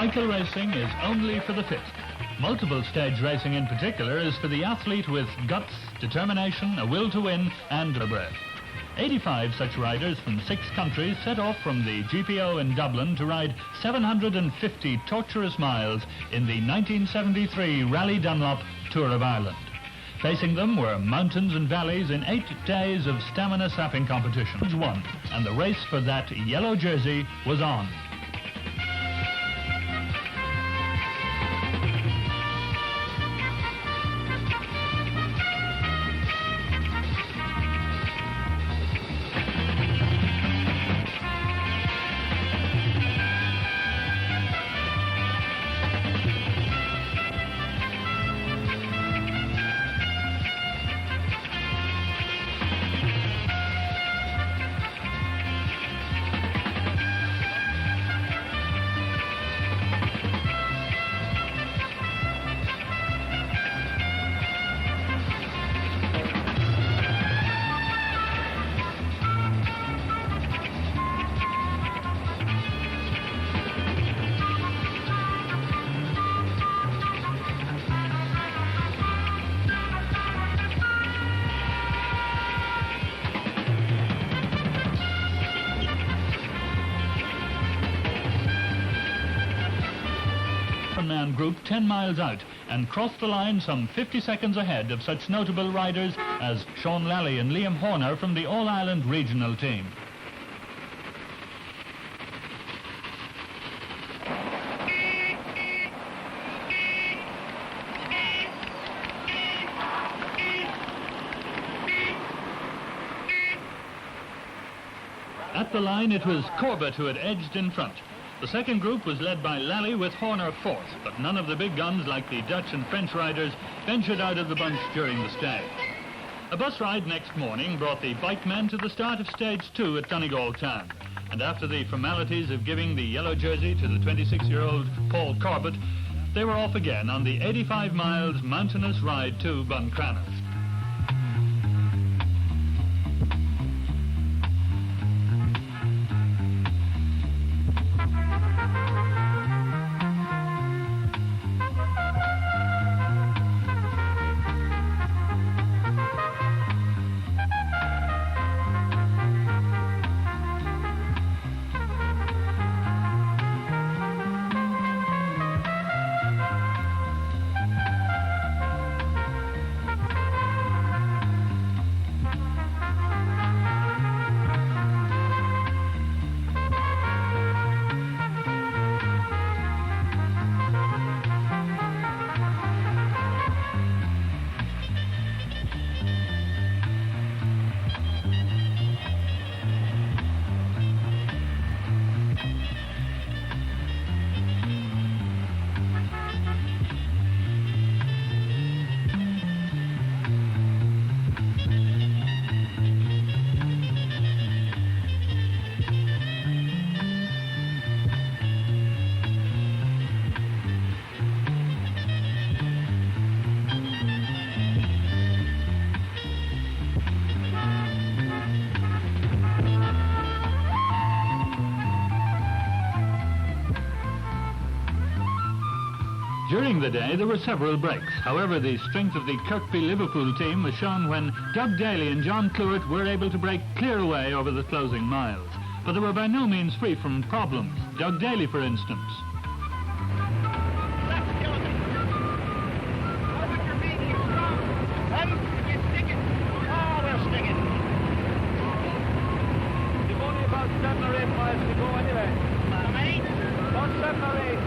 cycle racing is only for the fit. Multiple stage racing in particular is for the athlete with guts, determination, a will to win, and a breath. 85 such riders from 6 countries set off from the GPO in Dublin to ride 750 torturous miles in the 1973 Rally Dunlop Tour of Ireland. Facing them were mountains and valleys in 8 days of stamina-sapping competition. Won, and the race for that yellow jersey was on. Man group 10 miles out and crossed the line some 50 seconds ahead of such notable riders as Sean Lally and Liam Horner from the All-Ireland regional team. At the line it was Corbett who had edged in front. The second group was led by Lally with Horner fourth, but none of the big guns like the Dutch and French riders ventured out of the bunch during the stage. A bus ride next morning brought the bike men to the start of stage 2 at Donegal town, and after the formalities of giving the yellow jersey to the 26-year-old Paul Corbett, they were off again on the 85 miles mountainous ride to Buncrana. During the day, there were several breaks. However, the strength of the Kirkby-Liverpool team was shown when Doug Daly and John Clewett were able to break clear away over the closing miles. But they were by no means free from problems. Doug Daly, for instance. You've only about 7 or 8 miles to go anyway. How many? About 7 or 8.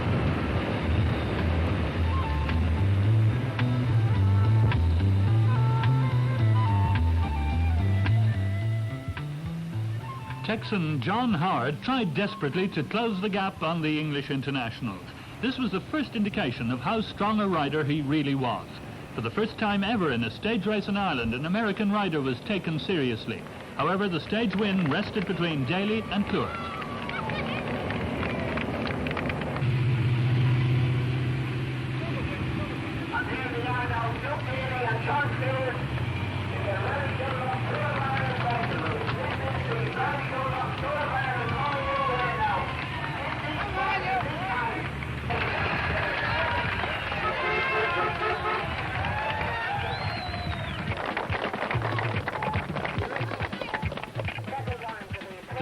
Texan John Howard tried desperately to close the gap on the English internationals. This was the first indication of how strong a rider he really was. For the first time ever in a stage race in Ireland, an American rider was taken seriously. However, the stage win rested between Daly and Clewett.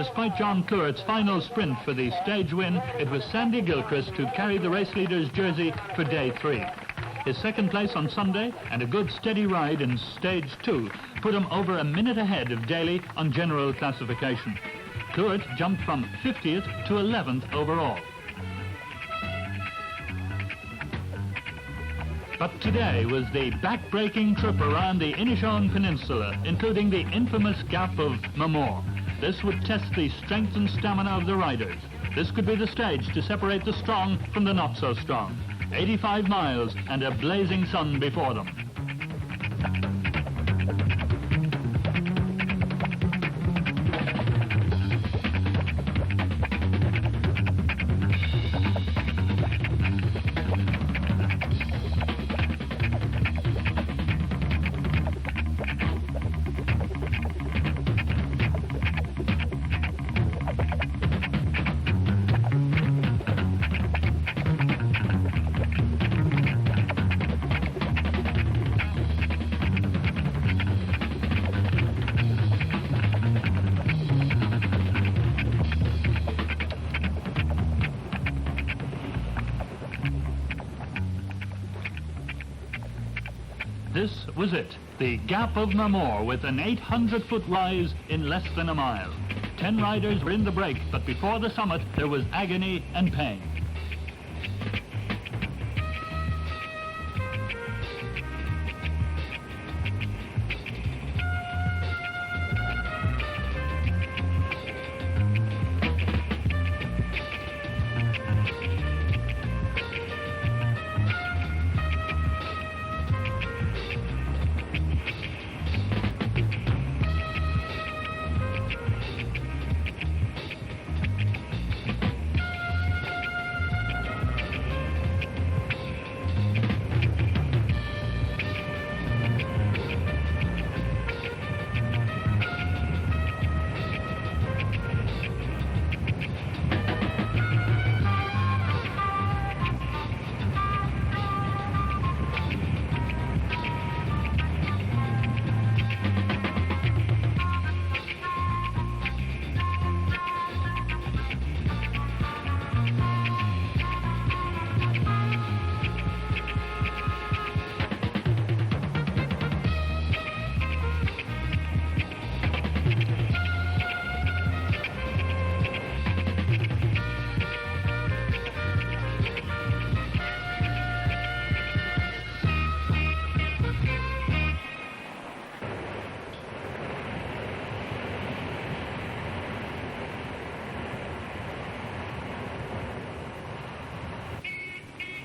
despite John Clewert's final sprint for the stage win, it was Sandy Gilchrist who carried the race leader's jersey for day 3. His second place on Sunday and a good steady ride in stage 2 put him over a minute ahead of Daly on general classification. Clewert jumped from 50th to 11th overall. But today was the back-breaking trip around the Inishowen Peninsula, including the infamous Gap of Namur. This would test the strength and stamina of the riders. This could be the stage to separate the strong from the not-so-strong. 85 miles and a blazing sun before them. This was it, the Gap of Namur, with an 800-foot rise in less than a mile. 10 riders were in the break, but before the summit there was agony and pain.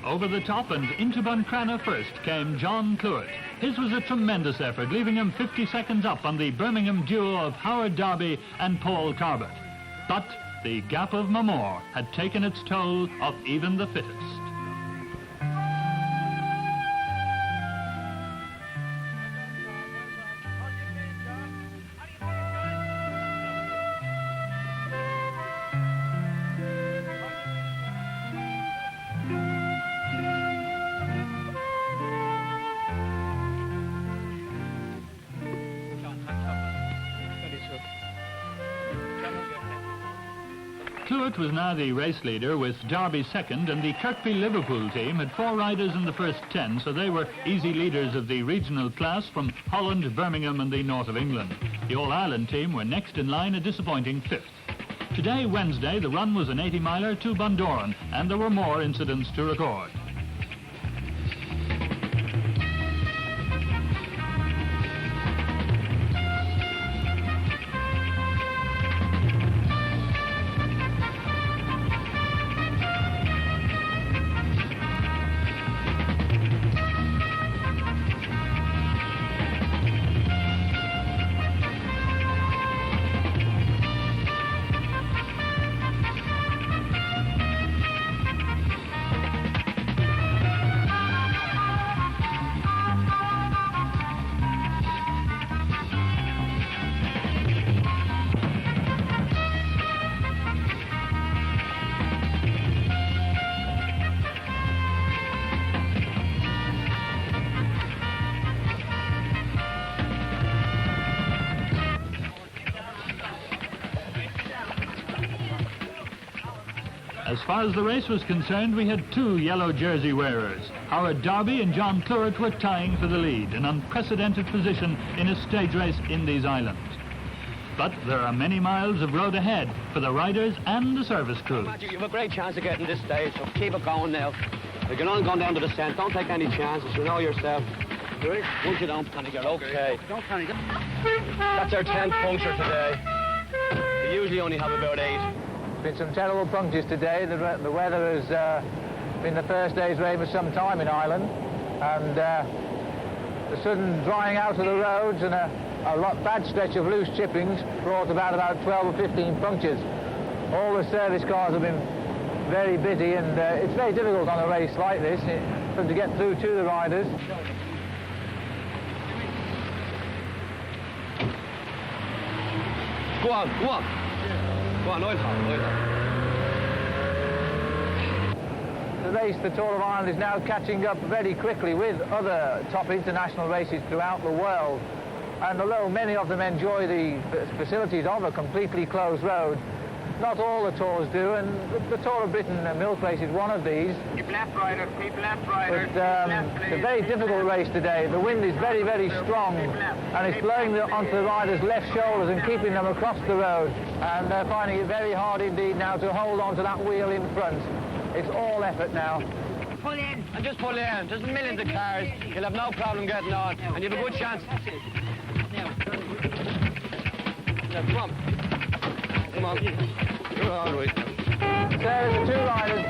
Over the top and into Buncrana first came John Clewert. His was a tremendous effort, leaving him 50 seconds up on the Birmingham duo of Howard Darby and Paul Corbett. But the Gap of Namur had taken its toll of even the fittest. Clewert was now the race leader with Derby second, and the Kirkby-Liverpool team had 4 riders in the first 10, so they were easy leaders of the regional class from Holland, Birmingham and the north of England. The All-Ireland team were next in line, a disappointing 5th. Today, Wednesday, the run was an 80-miler to Bundoran, and there were more incidents to record. As far as the race was concerned, we had two yellow jersey wearers. Howard Darby and John Clewett were tying for the lead, an unprecedented position in a stage race in these islands. But there are many miles of road ahead for the riders and the service crew. You have a great chance of getting this stage, so keep it going now. You can only go down to the descent. Don't take any chances. You know yourself. Once you don't panic, you're okay. Don't panic. That's our 10th puncture today. We usually only have about 8. Been some terrible punctures today. The weather has been the first day's rain for some time in Ireland, and the sudden drying out of the roads and a bad stretch of loose chippings brought about 12 or 15 punctures. All the service cars have been very busy, and it's very difficult on a race like this for them to get through to the riders. Go on, go on. Go on, oil hard. The race, the Tour of Ireland, is now catching up very quickly with other top international races throughout the world. And although many of them enjoy the facilities of a completely closed road, not all the tours do, and the Tour of Britain Milk Race is one of these. Keep left riders, keep left riders. But it's a very difficult race today. The wind is very, very strong, and it's blowing onto the riders' left shoulders and keeping them across the road. And they're finding it very hard indeed now to hold on to that wheel in front. It's all effort now. Pull in. And just pull in. There's millions of cars. You'll have no problem getting on, and you have a good chance. Now, come on. Come on. You're all right. There's the two riders.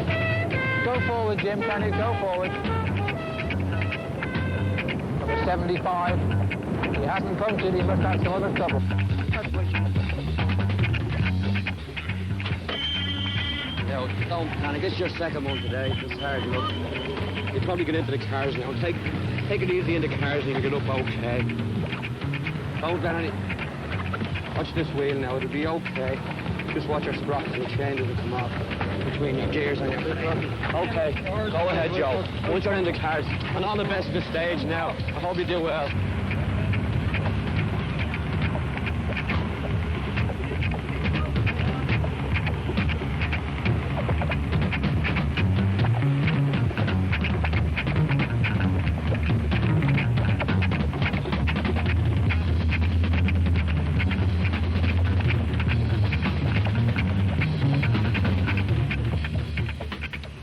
Go forward, Jim. Can you go forward? Number 75. He hasn't punctured. He must have some other trouble. No, don't panic. This is your second one today. It's hard, you know. You probably get into the cars now. Take it easy in the cars and you'll get up okay. Don't let any... Watch this wheel now. It'll be okay. Just watch your sprockets and changes that come off between your gears and your... Okay, go ahead, Joe. Once you're in the cars, and all the best of the stage now. I hope you do well.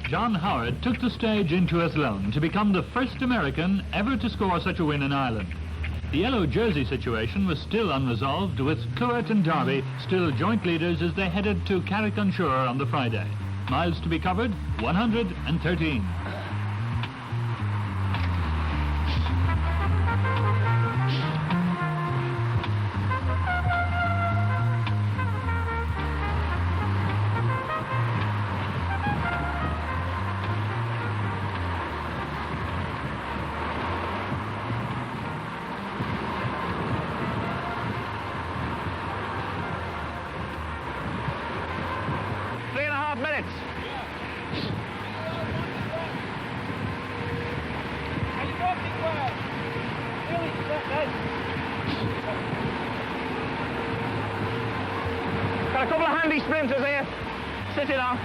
John Howard took the stage into Athlone to become the first American ever to score such a win in Ireland. The yellow jersey situation was still unresolved, with Clewett and Darby still joint leaders as they headed to Carrick-on-Shore on the Friday. Miles to be covered, 113. Minutes. Got a couple of handy sprinters here. Sit it on.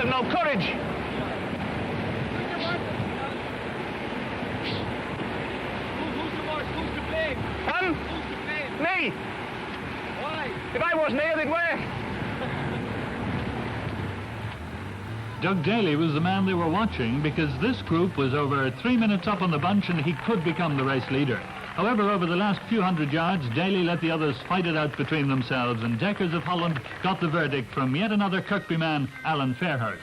No courage. Who's the blame? Who's to blame? Me. me. Why? If I wasn't here, they'd work. Doug Daly was the man they were watching because this group was over 3 minutes up on the bunch and he could become the race leader. However, over the last few hundred yards, Daly let the others fight it out between themselves, and Deckers of Holland got the verdict from yet another Kirkby man, Alan Fairhurst.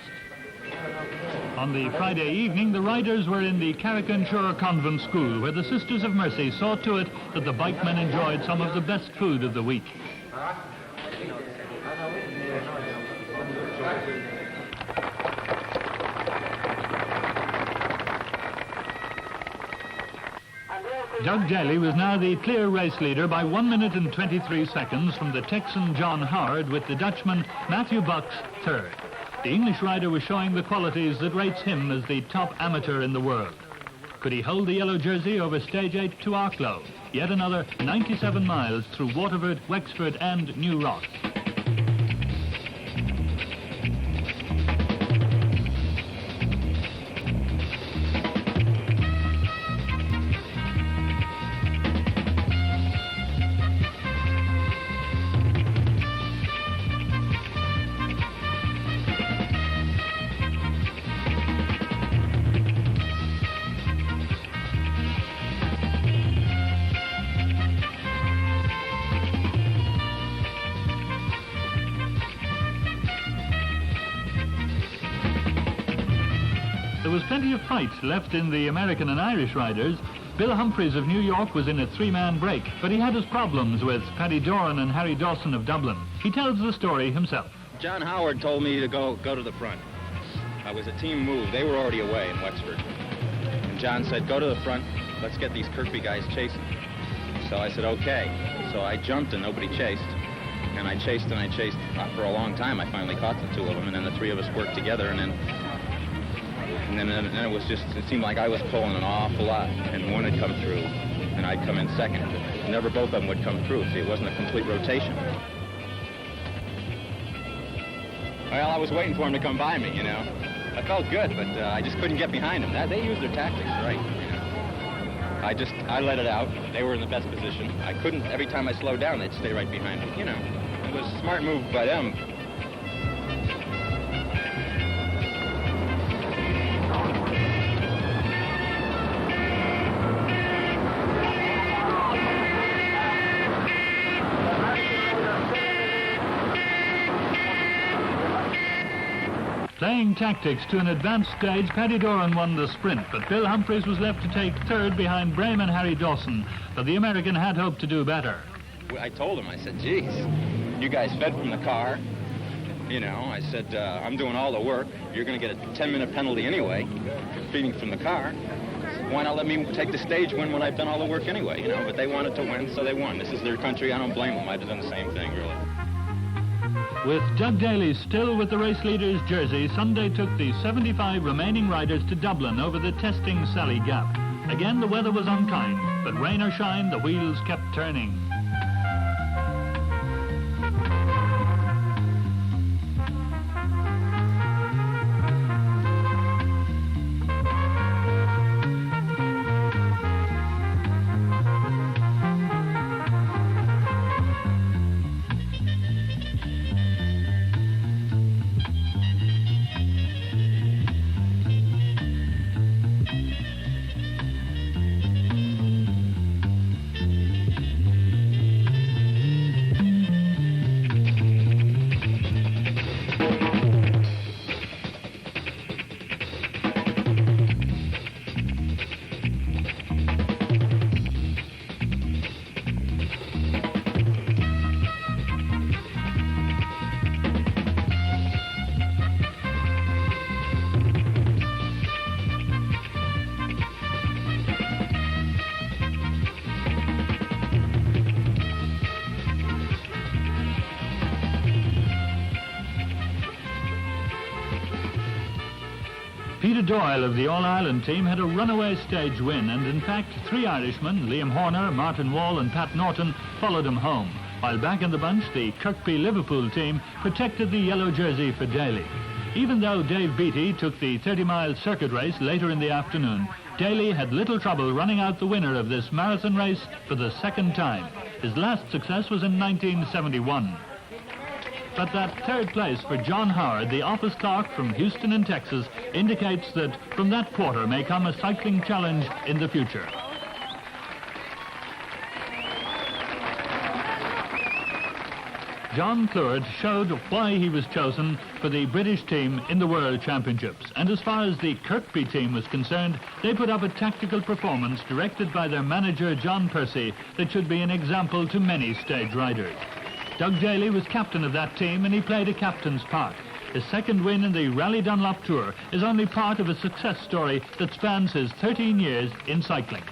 On the Friday evening, the riders were in the Carrick-on-Shore Convent School, where the Sisters of Mercy saw to it that the bikemen enjoyed some of the best food of the week. Doug Daly was now the clear race leader by 1 minute and 23 seconds from the Texan John Howard, with the Dutchman Matthew Bucks third. The English rider was showing the qualities that rates him as the top amateur in the world. Could he hold the yellow jersey over stage 8 to Arklow? Yet another 97 miles through Waterford, Wexford and New Ross. There was plenty of fight left in the American and Irish riders. Bill Humphreys of New York was in a three-man break, but he had his problems with Paddy Doran and Harry Dawson of Dublin. He tells the story himself. John Howard told me to go to the front. I was a team move. They were already away in Wexford. And John said, go to the front. Let's get these Kirkby guys chasing. So I said, okay. So I jumped and nobody chased. And I chased and I chased for a long time. I finally caught the two of them, and then the three of us worked together, and then it was just, it seemed like I was pulling an awful lot, and one had come through, and I'd come in second. Never both of them would come through. See, it wasn't a complete rotation. Well, I was waiting for him to come by me, you know. I felt good, but I just couldn't get behind him. They used their tactics right, you know. I let it out. They were in the best position. I couldn't, every time I slowed down, they'd stay right behind me, you know. It was a smart move by them. Playing tactics to an advanced stage, Paddy Doran won the sprint, but Bill Humphreys was left to take third behind Brame and Harry Dawson, but the American had hoped to do better. I told him, I said, geez, you guys fed from the car. You know, I said, I'm doing all the work. You're going to get a 10-minute penalty anyway for feeding from the car. Why not let me take the stage win when I've done all the work anyway, you know? But they wanted to win, so they won. This is their country. I don't blame them. I'd have done the same thing, really. With Doug Daly still with the race leader's jersey, Sunday took the 75 remaining riders to Dublin over the testing Sally Gap. Again, the weather was unkind, but rain or shine, the wheels kept turning. Peter Doyle of the All-Ireland team had a runaway stage win, and in fact 3 Irishmen, Liam Horner, Martin Wall and Pat Norton, followed him home, while back in the bunch the Kirkby Liverpool team protected the yellow jersey for Daly. Even though Dave Beattie took the 30-mile circuit race later in the afternoon, Daly had little trouble running out the winner of this marathon race for the second time. His last success was in 1971. But that third place for John Howard, the office clerk from Houston in Texas, indicates that from that quarter may come a cycling challenge in the future. John Cleward showed why he was chosen for the British team in the World Championships. And as far as the Kirkby team was concerned, they put up a tactical performance directed by their manager, John Percy, that should be an example to many stage riders. Doug Daly was captain of that team, and he played a captain's part. His second win in the Rally Dunlop Tour is only part of a success story that spans his 13 years in cycling.